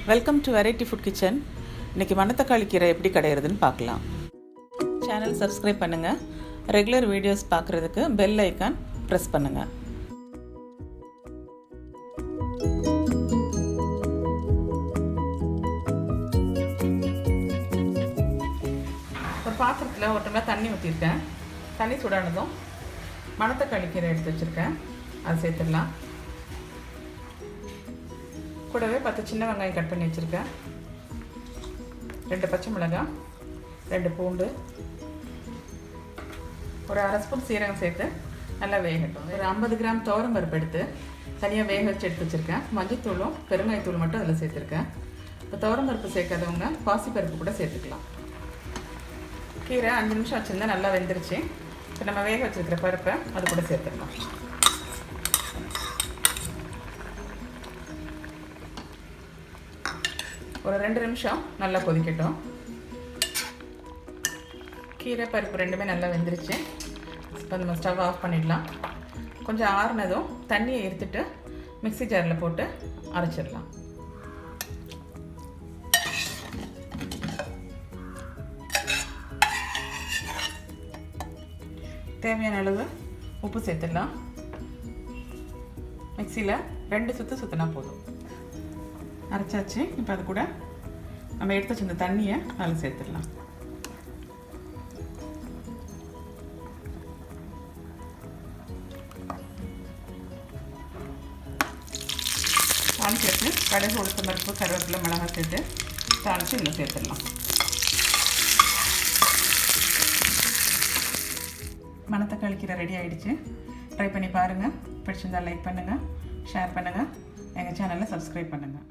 Welcome to variety food kitchen. இன்றைக்கி மணத்தக்காளி கீரை எப்படி கடையிறதுன்னு பார்க்கலாம். சேனல் சப்ஸ்கிரைப் பண்ணுங்கள். ரெகுலர் வீடியோஸ் பார்க்குறதுக்கு பெல் ஐக்கான் ப்ரெஸ் பண்ணுங்கள். ஒரு பாத்திரத்தில் ஒரு டம்ளர் தண்ணி ஊற்றிருக்கேன். தண்ணி சூடானதும் மணத்தக்காளி கீரை எடுத்து வச்சுருக்கேன், அதை சேர்த்துடலாம். கூடவே 10 சின்ன வெங்காயம் கட் பண்ணி வச்சுருக்கேன், 2 பச்சை மிளகாய், 2 பூண்டு, ஒரு அரை ஸ்பூன் சீரகம் சேர்த்து நல்லா வேகட்டும். ஒரு 50 கிராம் துவரம் பருப்பு எடுத்து தனியாக வேக வச்சு எடுத்து வச்சுருக்கேன். மஞ்சத்தூளும் பெருங்காயத்தூள் மட்டும் அதில் சேர்த்துருக்கேன். இப்போ துவரம் பருப்பு சேர்க்காதவங்க பாசிப்பருப்பு கூட சேர்த்துக்கலாம். கீரை 5 நிமிஷம் வச்சுருந்தா நல்லா வெந்துருச்சு. இப்போ நம்ம வேக வச்சுருக்கிற பருப்பை அது கூட சேர்த்துக்கலாம். ஒரு 2 நிமிஷம் நல்லா கொதிக்கட்டும். கீரை பருப்பு ரெண்டுமே நல்லா வெந்துருச்சு. இப்போ நம்ம ஸ்டவ் ஆஃப் பண்ணிடலாம். கொஞ்சம் ஆறுனதும் தண்ணியை எடுத்துட்டு மிக்ஸி ஜாரில் போட்டு அரைச்சிடலாம். தேவையான அளவு உப்பு சேர்த்துடலாம். மிக்சியில் 2 சுற்று சுற்றினா போதும். அரைச்சாச்சு. இப்போ அது கூட நம்ம எடுத்து வச்சிருந்த தண்ணியை அதில் சேர்த்துடலாம். தாளிச்சு சேர்த்து கடுகு, உளுத்தம் பருப்பு, கருவேப்பிலை, மிளகாய் சேர்த்து தாளித்து இதில் சேர்த்துடலாம். மணத்தக்காளி கீரை ரெடி ஆகிடுச்சு. ட்ரை பண்ணி பாருங்கள். பிடிச்சிருந்தால் லைக் பண்ணுங்கள், ஷேர் பண்ணுங்கள், எங்கள் சேனலை சப்ஸ்கிரைப் பண்ணுங்கள்.